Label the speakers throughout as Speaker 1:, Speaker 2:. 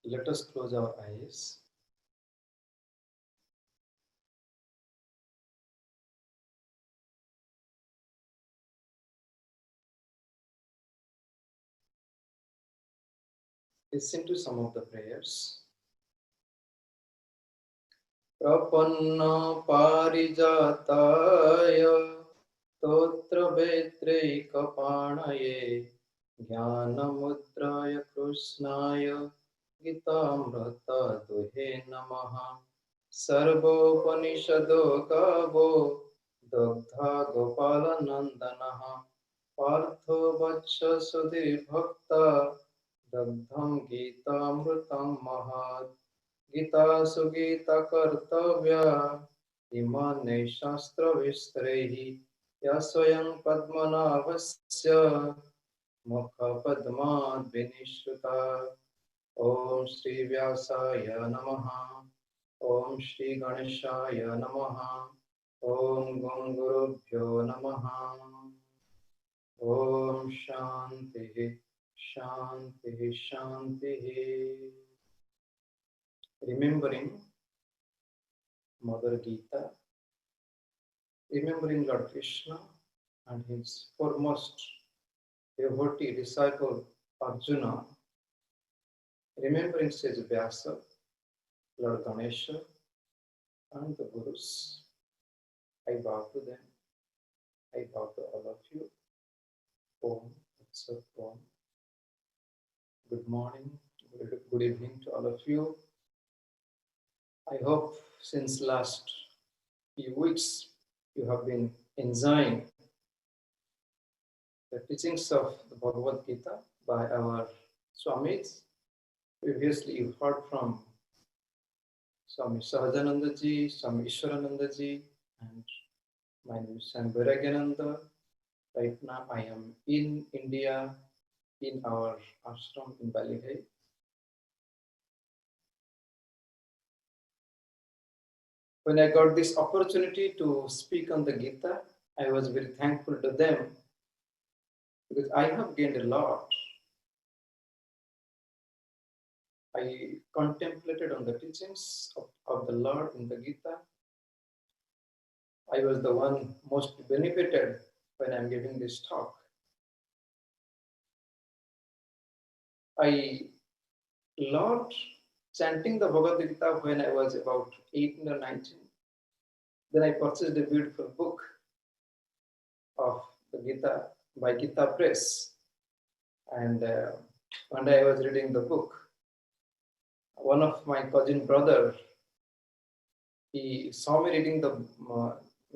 Speaker 1: Let us close our eyes. Listen to some of the prayers. Prapanna parijataya totra vetraikapanaye jnanamudraya krishnaya gitamrata duhe namaha sarvopanishado gavo dogdha gopalanandanaha partho vatsha sudhir bhakta dagdham gitamrutam mahat Gita Sugita Kartavya Imane Shastra Vistrehi Yasvayam Padmanavasya Mukha Padmad Vinishruta Om Shri Vyasaya Namaha Om Shri Ganeshaya Namaha Om Gom Gurubhyo Namaha Om Shanti Shanti Shanti. Remembering Mother Gita, remembering Lord Krishna and his foremost devotee disciple Arjuna, remembering Sage Vyasa, Lord Ganesha, and the Gurus. I bow to them. I bow to all of you. Om Tat Om. Good morning, good evening to all of you. I hope since last few weeks you have been enjoying the teachings of the Bhagavad Gita by our Swamis. Previously, you heard from Swami Sahajananda Ji, Swami Ishwarananda Ji, and my name is Swami Vairagyananda. Right now, I am in India, in our ashram in Balighai. When I got this opportunity to speak on the Gita, I was very thankful to them because I have gained a lot. I contemplated on the teachings of the Lord in the Gita. I was the one most benefited when I'm giving this talk. I learned chanting the Bhagavad Gita when I was about 18 or 19. Then I purchased a beautiful book of the Gita by Gita Press. And one day I was reading the book. One of my cousin brother, he saw me reading the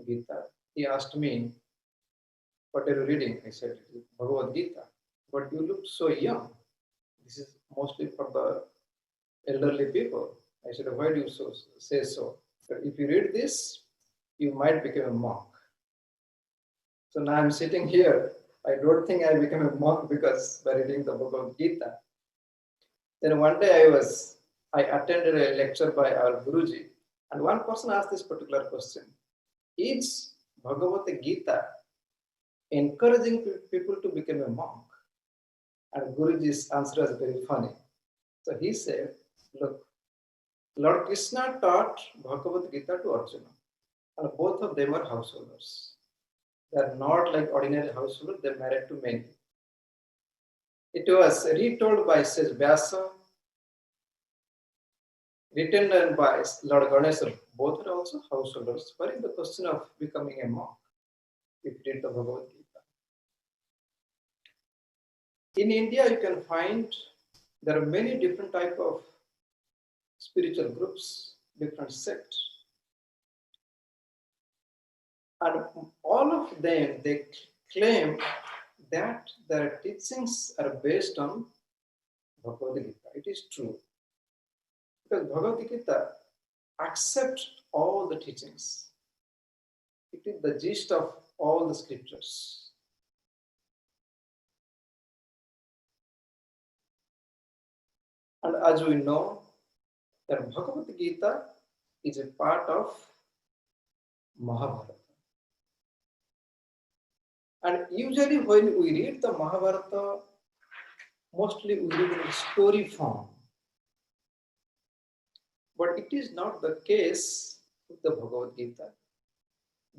Speaker 1: Gita. He asked me, "What are you reading?" I said, "Bhagavad Gita." "But you look so young. This is mostly for the elderly people." I said, "Why do you say so?" "If you read this, you might become a monk." So now I'm sitting here. I don't think I became a monk because by reading the Bhagavad Gita. Then one day I attended a lecture by our Guruji, and one person asked this particular question: is Bhagavad Gita encouraging people to become a monk? And Guruji's answer was very funny. So he said, "Look, Lord Krishna taught Bhagavad Gita to Arjuna, and both of them are householders. They are not like ordinary householders, they are married to many. It was retold by Sage Vyasa, written by Lord Ganesha. Both are also householders. What is the question of becoming a monk if you read the Bhagavad Gita? In India, you can find there are many different type of spiritual groups, different sects. And all of them, they claim that their teachings are based on Bhagavad Gita. It is true. Because Bhagavad Gita accepts all the teachings. It is the gist of all the scriptures. And as we know, that Bhagavad Gita is a part of Mahabharata. And usually when we read the Mahabharata, mostly we read in story form. But it is not the case with the Bhagavad Gita.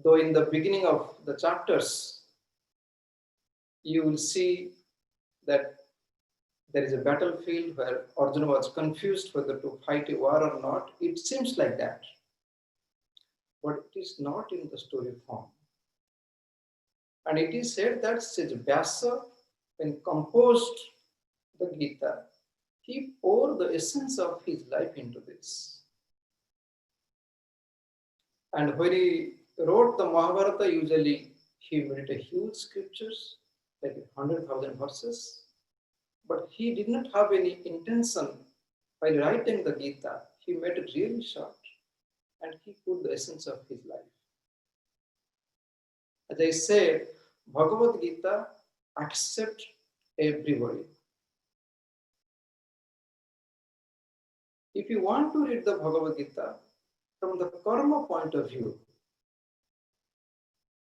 Speaker 1: Though in the beginning of the chapters, you will see that there is a battlefield where Arjuna was confused whether to fight a war or not. It seems like that. But it is not in the story form. And it is said that Sri Vyasa, when composed the Gita, he poured the essence of his life into this. And when he wrote the Mahabharata, usually he made a huge scriptures, like 100,000 verses. But he did not have any intention while writing the Gita. He made it really short and he put the essence of his life. As I said, Bhagavad Gita accepts everybody. If you want to read the Bhagavad Gita from the karma point of view,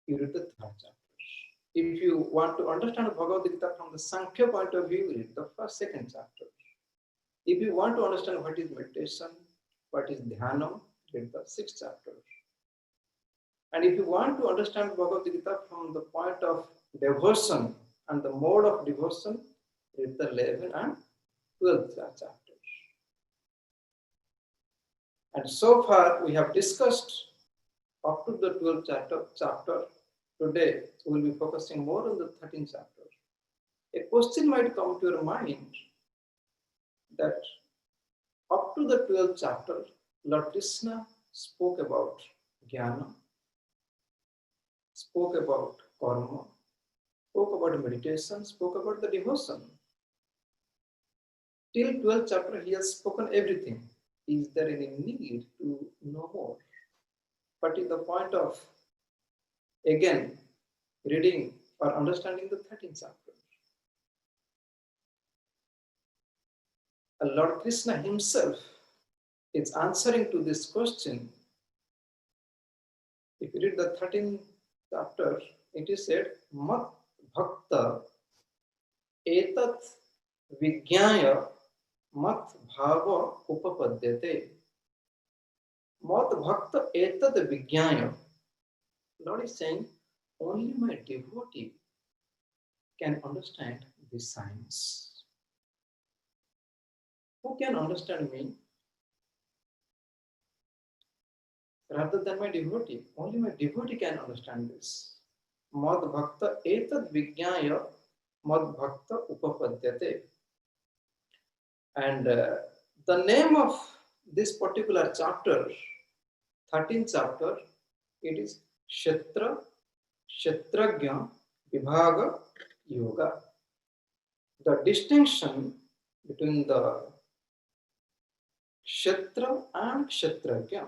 Speaker 1: you read the third chapter. If you want to understand Bhagavad Gita from the Sankhya point of view, read the second chapter. If you want to understand what is meditation, what is dhyana, read the sixth chapter. And if you want to understand Bhagavad Gita from the point of devotion and the mode of devotion, read the 11th and 12th chapters. And so far we have discussed up to the 12th chapter. Today we will be focusing more on the 13th chapter. A question might come to your mind that up to the 12th chapter, Lord Krishna spoke about jnana, spoke about karma, spoke about meditation, spoke about the devotion. Till 12th chapter, he has spoken everything. Is there any need to know more? But in the point of, again, reading or understanding the 13th chapter, Lord Krishna himself is answering to this question. If you read the 13th chapter, it is said, Mat Bhakta Etat Vijnaya Mat Bhava Upapadyate. Mat Bhakta Etat Vijnaya. Lord is saying, only my devotee can understand this science. Who can understand me rather than my devotee? Only my devotee can understand this. Mad bhakta etad vijnaya mad bhakta upapadyate. And the name of this particular chapter, 13th chapter, it is Kshetra, Kshetrajna, Vibhaga, Yoga. The distinction between the Kshetra and Kshetrajna.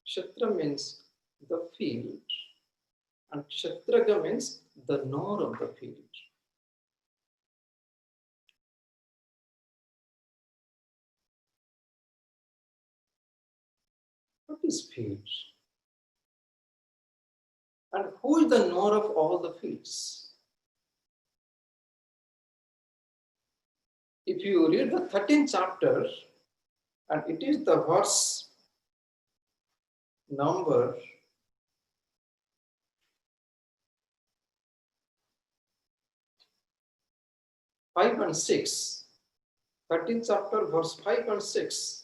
Speaker 1: Kshetra means the field and Kshetrajna means the knower of the field. What is field? And who is the knower of all the fields? If you read the 13th chapter, and it is the verse number 5 and 6, 13th chapter, verse 5 and 6,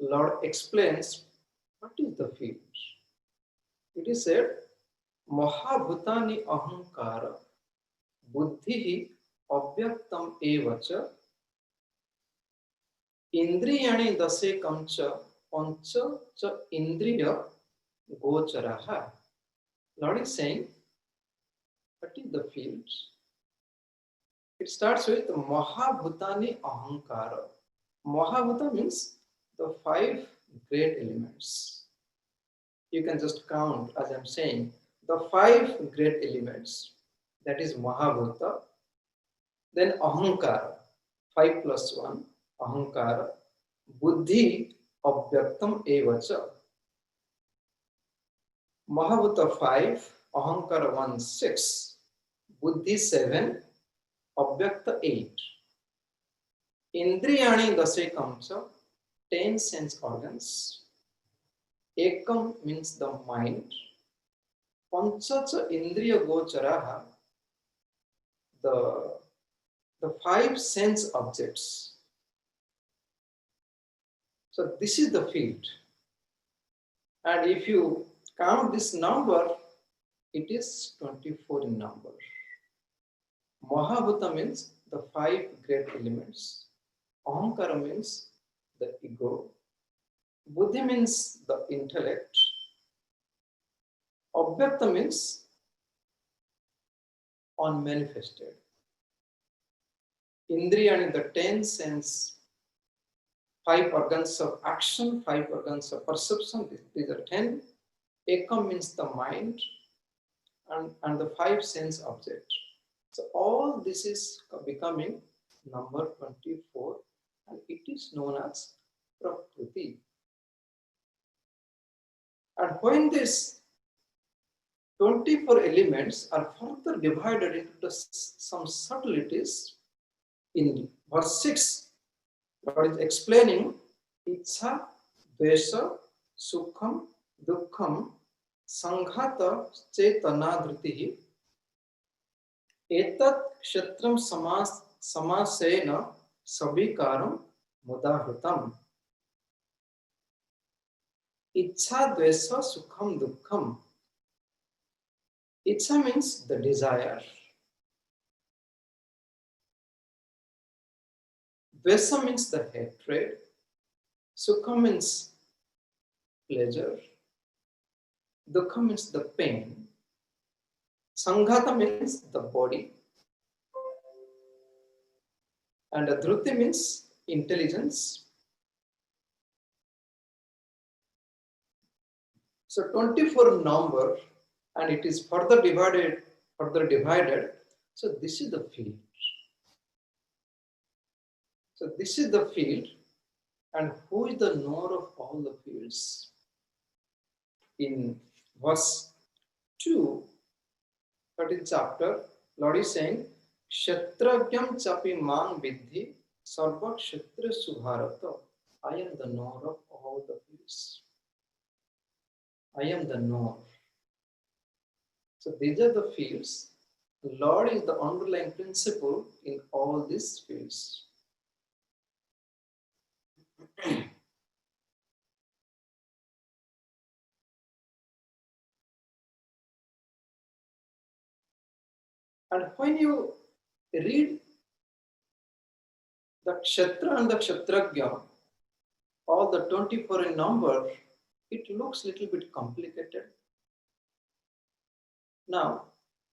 Speaker 1: Lord explains what is the field. It is said, Mahabhutani ahankara buddhihi avyaktam evacha indriyani dasekam cha pancha cha indriya gocharaha. Lord is saying, what is the field? It starts with Mahabhutani ahankara. Mahabhuta means the 5 great elements. You can just count, as I'm saying, the 5 great elements. That is Mahabhuta. Then ahankara, 5 plus 1, ahankara. Buddhi avyaktam evacha. Mahabhuta 5, ahankara 1, 6. Buddhi 7, avyakta 8. Indriyani dasekam cha 10 sense organs. Ekam means the mind. Panchacha indriya gocharaha, the five sense objects. So this is the field. And if you count this number, it is 24 in number. Mahabhuta means the five great elements. Ahankara means the ego. Buddhi means the intellect. Abhyakta means unmanifested. Indriya, the 10 sense, 5 organs of action, 5 organs of perception. These are 10. Ekam means the mind, and the 5 sense object. So all this is becoming number 24, and it is known as Prakruti. And when these 24 elements are further divided into some subtleties, in verse 6, Lord is explaining Ichha, Dvesha, Sukham, Dukkham, Sanghata, Chetana, Dhritihi, Etat Kshatram Samasena Sabhikaram Mudahritam. Ichha, Dvesha, Sukham, Dukkham. Ichha means the desire. Dvesha means the hatred. Sukha means pleasure. Dukkha means the pain. Sanghata means the body. And Dhruti means intelligence. So 24 number, and it is further divided. So this is the field. So this is the field, and who is the knower of all the fields? In verse 2, 13th chapter, Lord is saying, Kshatragyam chapi mang vidhi sarva kshetra subharata. I am the knower of all the fields. I am the knower. So these are the fields. The Lord is the underlying principle in all these fields. And when you read the Kshetra and the Kshetragya, all the 24 in number, it looks a little bit complicated. Now,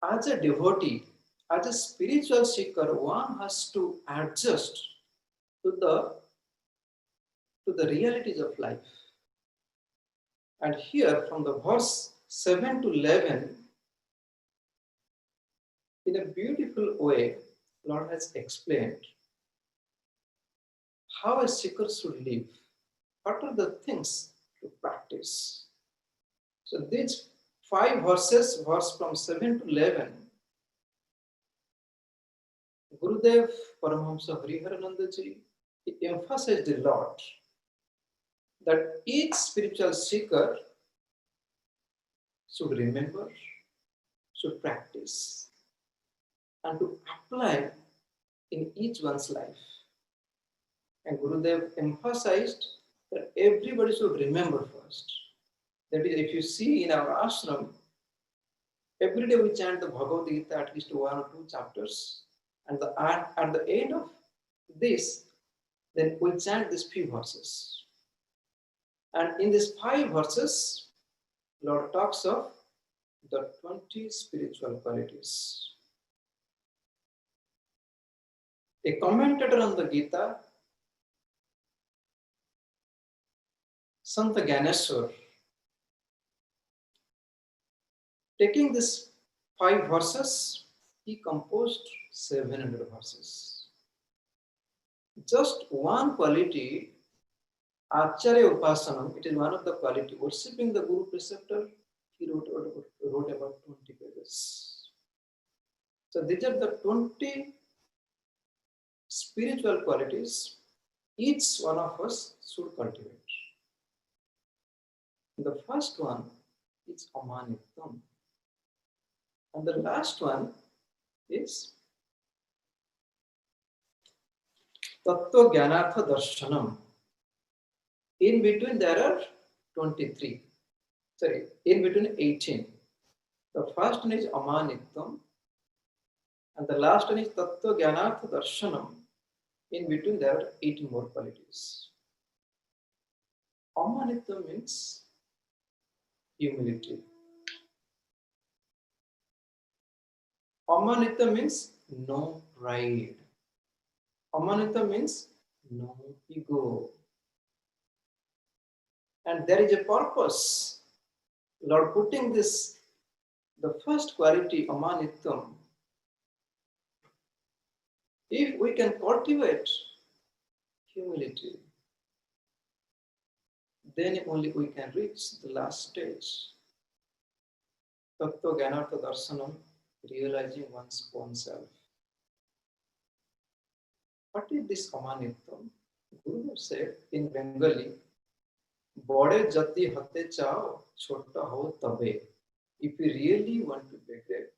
Speaker 1: as a devotee, as a spiritual seeker, one has to adjust to the realities of life. And here, from the verse 7 to 11, in a beautiful way, Lord has explained how a seeker should live. What are the things to practice? So these 5 verses, verse from 7 to 11, Gurudev Paramahamsa Hariharananda Giri, he emphasized a lot that each spiritual seeker should remember, should practice, and to apply in each one's life. And Gurudev emphasized that everybody should remember first. That is, if you see in our ashram, every day we chant the Bhagavad Gita, at least 1 or 2 chapters. And at the end of this, then we chant these few verses. And in these 5 verses, Lord talks of the 20 spiritual qualities. A commentator on the Gita, Sant Gyaneshwar, taking these 5 verses, he composed 700 verses. Just one quality, Acharya Upasanam, it is one of the quality, worshipping the Guru Preceptor, he wrote about 20 pages. So these are the 20 spiritual qualities each one of us should cultivate. The first one is Amanitam, and the last one is Tattva Jnanartha Darshanam. In between there are 23. Sorry, in between 18. The first one is Amanitam, and the last one is Tattva Jnanartha Darshanam. In between there are 18 more qualities. Amanitam means humility. Amanita means no pride. Amanita means no ego. And there is a purpose. Lord putting this, the first quality, Amanitam, if we can cultivate humility, then only we can reach the last stage. Tattva Jnanartha Darshanam, realizing one's own self. What is this Amanitam? Guru said in Bengali, Bode jati hate chao, chota ho tabe. If you really want to be great,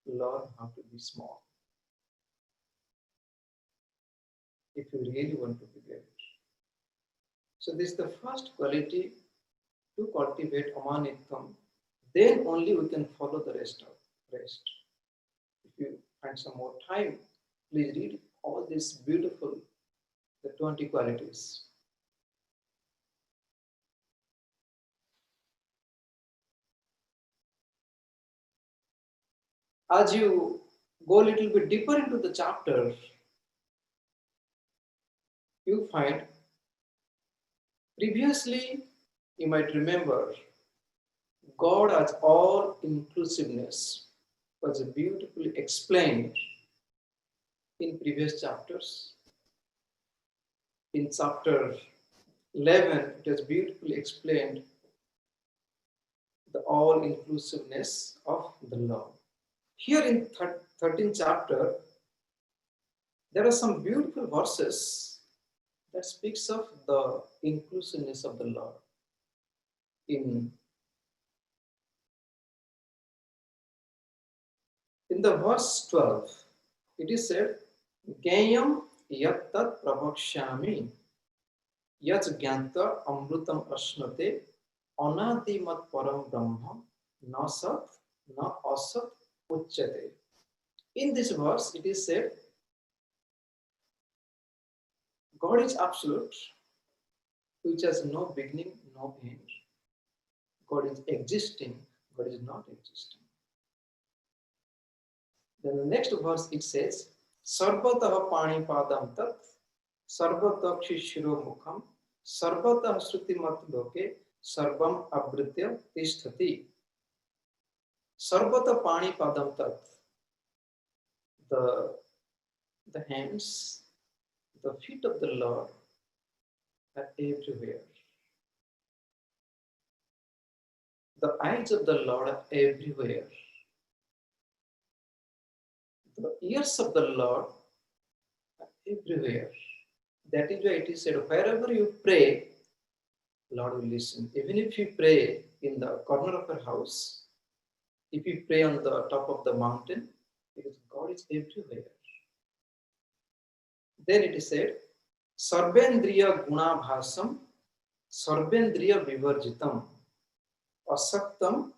Speaker 1: learn how to be small. If you really want to be great. So this is the first quality to cultivate Amanitam. Then only we can follow the rest. If you find some more time, please read all these beautiful, the 20 qualities. As you go a little bit deeper into the chapter, you find previously, you might remember, God as all inclusiveness was beautifully explained in previous chapters. In chapter 11, it is beautifully explained the all inclusiveness of the law. Here in 13th chapter, there are some beautiful verses that speaks of the inclusiveness of the Lord. In the verse 12, it is said, Gayam yat tat prabhakshami yat gyanta amrutam ashnate anadimat param brahma na sat na asat uchyate. In this verse, it is said, God is absolute, which has no beginning, no end. God is existing, God is not existing. Then the next verse it says, Sarvatah pani padam tat, Sarvatah kshishiro mukham, Sarvatah srutimat loke, Sarvam abritya tisthati. Sarvatah pani padam tat. The hands, the feet of the Lord are everywhere. The eyes of the Lord are everywhere. The ears of the Lord are everywhere. That is why it is said, wherever you pray, Lord will listen. Even if you pray in the corner of your house, if you pray on the top of the mountain, because God is everywhere. Then it is said, Sarvendriya gunabhasam, Sarvendriya vivarjitam, Asaktam,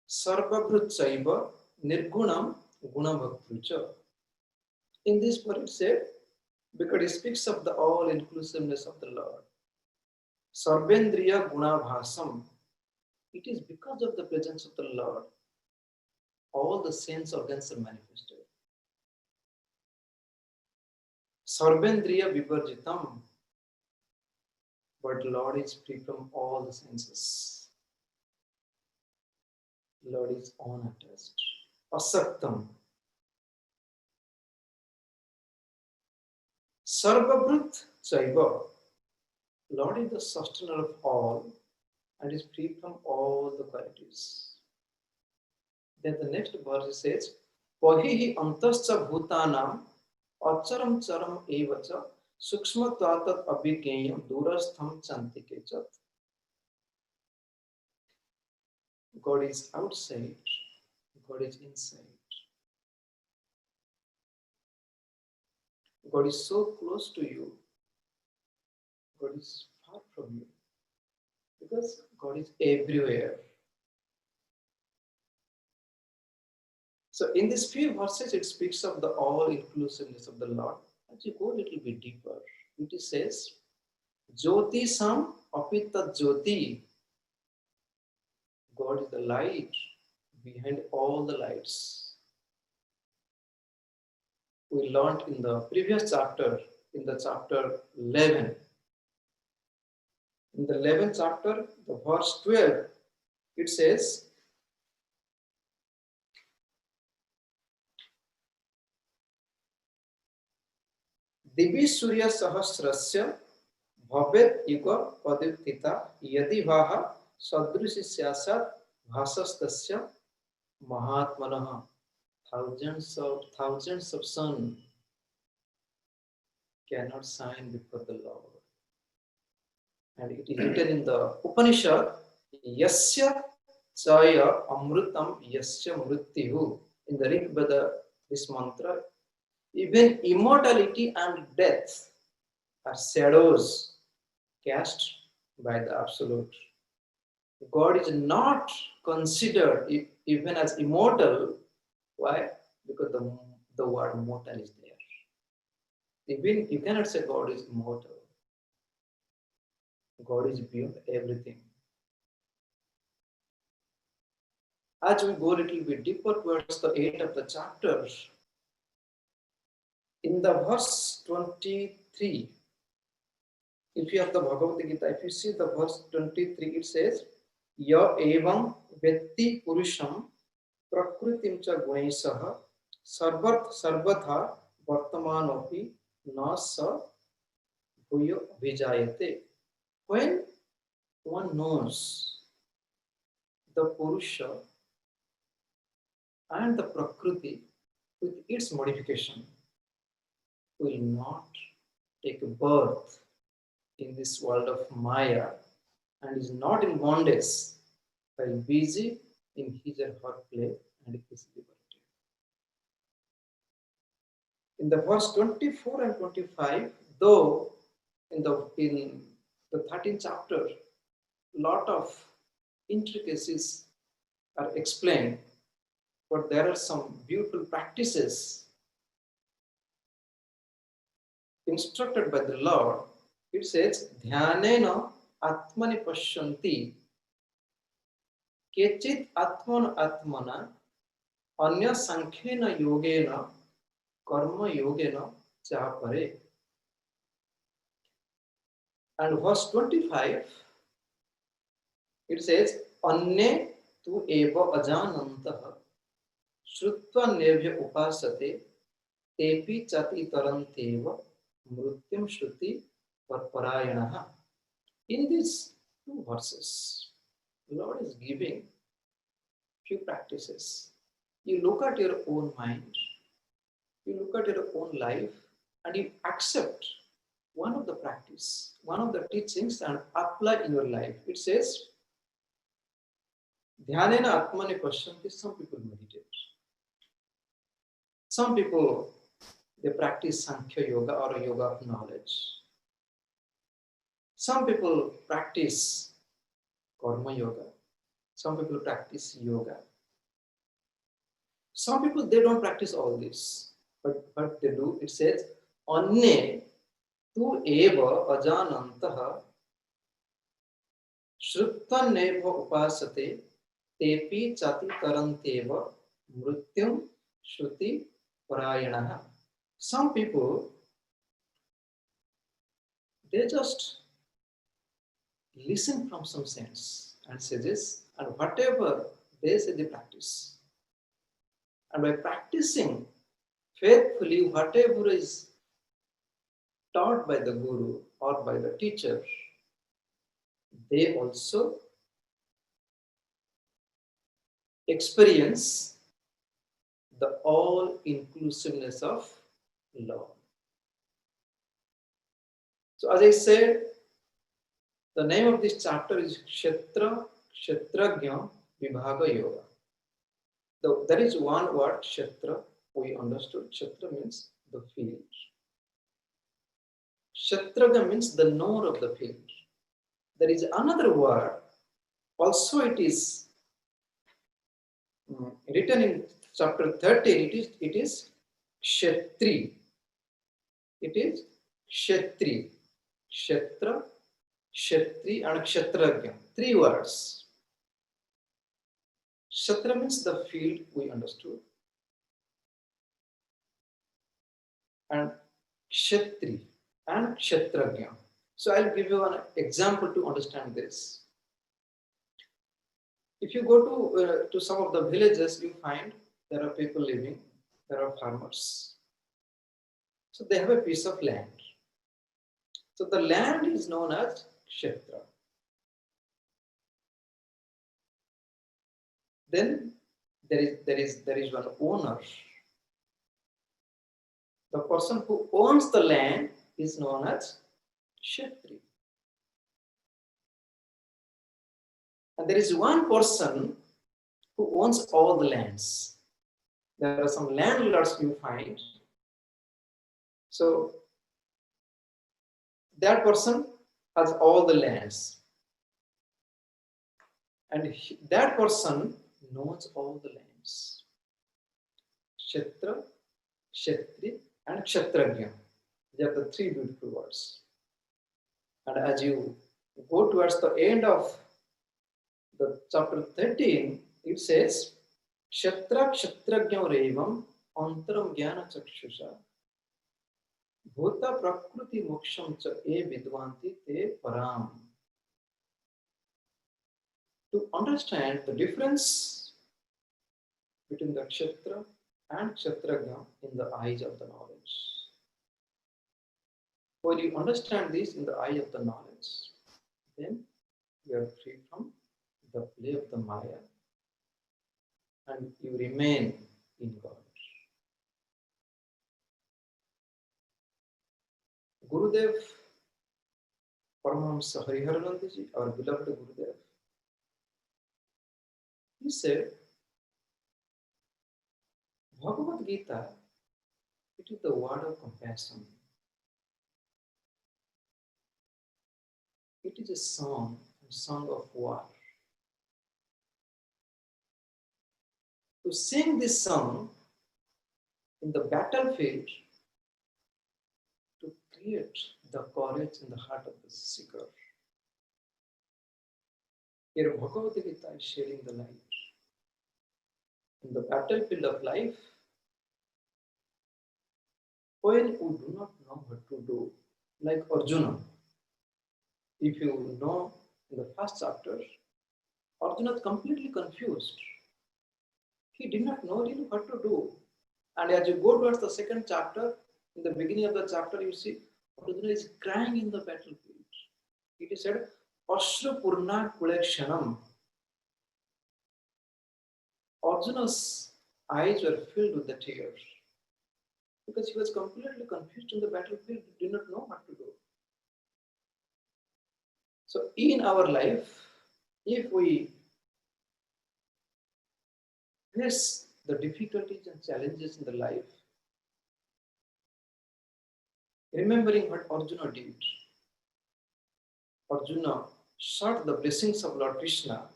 Speaker 1: Sarvabhrutsaiva, Nirgunam, Gunabhaktrucha. In this part it said, because it speaks of the all inclusiveness of the Lord. Sarvendriya gunabhasam. It is because of the presence of the Lord, all the sense organs are manifested. Sarvendriya vivarjitam. But Lord is free from all the senses. Lord is unattached. Asaktam. Sarvabhrut Chaiva. Lord is the sustainer of all and is free from all the qualities. Then the next verse says, Pahihi antascha bhutanam acharam charam evacha sukshmatvatat abhigeyam durastham chantike chat. God is outside, God is inside. God is so close to you, God is far from you. Because God is everywhere. So in these few verses, it speaks of the all-inclusiveness of the Lord. As you go a little bit deeper, it says, Jyoti Sam Apita Jyoti. God is the light behind all the lights. We learned in the previous chapter, in the chapter 11. In the 11th chapter, the verse 12, it says, Divi Surya Sahasrasya Bhavet Yuga Padiptita Yadi Vaha Sadrishyasat Bhasastasya Mahatmanaha. Thousands of sun cannot shine before the Lord. And it is written in the Upanishad, Yasya Chaya Amrutam Yasya Mrityu. In the Rig Veda, this mantra, even immortality and death are shadows cast by the Absolute. God is not considered even as immortal. Why? Because the word mortal is there. Even you cannot say God is immortal. God is beyond everything. As we go a little bit deeper towards the end of the chapter, in the verse 23, if you have the Bhagavad Gita, if you see the verse 23, it says, Ya evam vetti purusham prakrutim cha gunaisah sarvatha vartamanopi na sa bhuyo vijayate. When one knows the Purusha and the Prakruti with its modification, will not take birth in this world of Maya and is not in bondage while busy in his or her play and his liberty. In the verse 24 and 25, though in the 13th chapter, lot of intricacies are explained, but there are some beautiful practices instructed by the Lord. It says, Dhyanena Atmani Pashyanti Kechit Atman Atmana Anya Sankhena Yogena Karma Yogena Chapare. And verse 25, it says, Anye tu eva ajanantaha Shrutva Nevya Upasate Tepi Chati Taranteva Mrutyam Shruti Parayanaha. In these two verses, the Lord is giving few practices. You look at your own mind, you look at your own life, and you accept one of the practice, one of the teachings, and apply in your life. It says, Dhyanena Atmani Pashyanti. Some people meditate. Some people, they practice Sankhya Yoga or a yoga of knowledge. Some people practice Karma Yoga. Some people practice yoga. Some people, they don't practice all this. But what they do, it says, Anne tu eva ajanantaha shrutva neva upasate tepi chati taranteva mrutyam shruti parayanaha. Some people, they just listen from some sense and suggest, and whatever they say, they practice. And by practicing faithfully whatever is taught by the Guru or by the teacher, they also experience the all-inclusiveness of Lord. So as I said, the name of this chapter is Kshetra, Kshetrajna, Vibhaga Yoga. There is one word, Kshetra, we understood. Kshetra means the field. Kshetraga means the knower of the field. There is another word, also it is written in chapter 13, it is Kshetri. It is Kshetri. Kshetra, Kshetri and Kshetrajna. Three words. Kshetra means the field, we understood. And Kshetri and Kshetrajna. So I'll give you an example to understand this. If you go to some of the villages, you find there are people living, there are farmers. So they have a piece of land. So the land is known as Kshetra. Then there is one owner. The person who owns the land is known as Kshetri. And there is one person who owns all the lands. There are some landlords you find. So that person has all the lands. And that person knows all the lands. Kshetra, Kshetri, and Kshetrajna. They are the three beautiful words. And as you go towards the end of the chapter 13, it says, Kshetra Kshetrajna Revam Antaram Jnana Chakshusha Bhuta Prakruti Moksham Cha E Vidvanti Te Param. To understand the difference between the Kshetra and Kshetrajna in the eyes of the knowledge. When you understand this in the eye of the knowledge, then you are free from the play of the Maya and you remain in God. Gurudev, Paramahamsa Hariharananda Ji, our beloved Gurudev, he said, Bhagavad Gita, it is the word of compassion. It is a song of war. To sing this song in the battlefield, to create the courage in the heart of the seeker. Here Bhagavad Gita is sharing the light. In the battlefield of life, when we do not know what to do, like Arjuna, if you know in the first chapter, Arjuna is completely confused. He did not know really what to do. And as you go towards the second chapter, in the beginning of the chapter, you see Arjuna is crying in the battlefield. It is said, Ashra Purna Kulekshanam. Arjuna's eyes were filled with the tears because he was completely confused in the battlefield, he did not know what to do. So in our life, if we face the difficulties and challenges in the life, remembering what Arjuna did, Arjuna sought the blessings of Lord Krishna,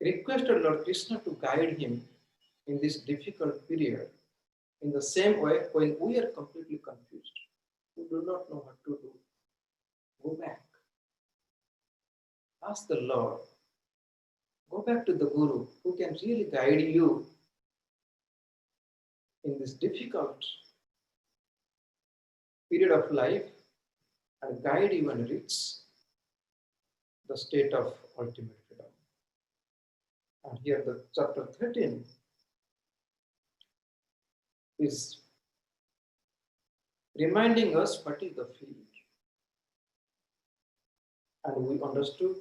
Speaker 1: requested Lord Krishna to guide him in this difficult period. In the same way, when we are completely confused, we do not know what to do, go back. Ask the Lord. Go back to the Guru who can really guide you in this difficult period of life and guide you and reach the state of ultimate freedom. And here the chapter 13 is reminding us what is the field. And we understood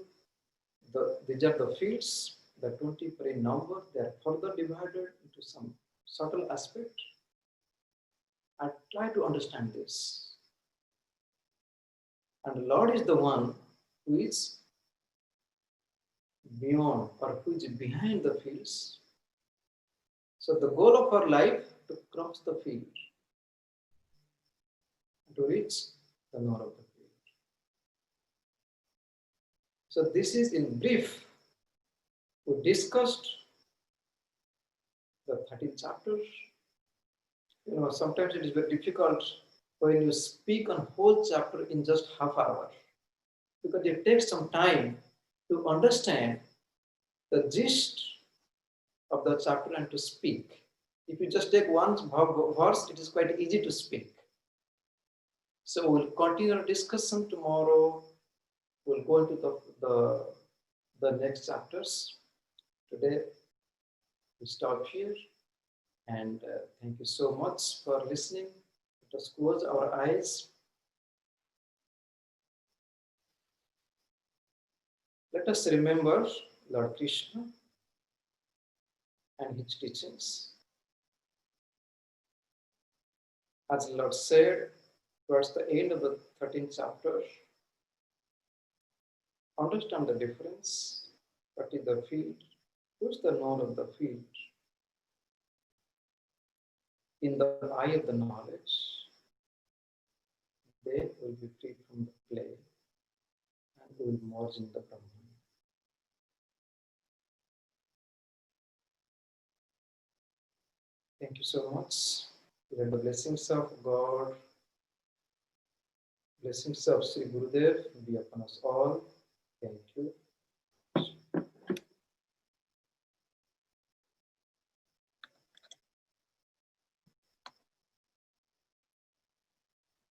Speaker 1: these are the fields, the 20 per number, they are further divided into some subtle aspect. I try to understand this. And the Lord is the one who is beyond or who is behind the fields. So the goal of our life to cross the field, to reach the knower of the field. So this is in brief. We discussed the 13th chapter. Sometimes it is very difficult when you speak on whole chapter in just half hour, because it takes some time to understand the gist of the chapter and to speak. If you just take one verse, it is quite easy to speak. So we'll continue our discussion tomorrow. We'll go into the next chapters. Today we stop here, and thank you so much for listening. Let us close our eyes. Let us remember Lord Krishna and his teachings. As the Lord said towards the end of the 13th chapter, understand the difference. What is the field? Who's the knower of the field? In the eye of the knowledge, they will be free from the play and will merge in the Brahman. Thank you so much. Let the blessings of God, blessings of Sri Gurudev be upon us all. Thank you.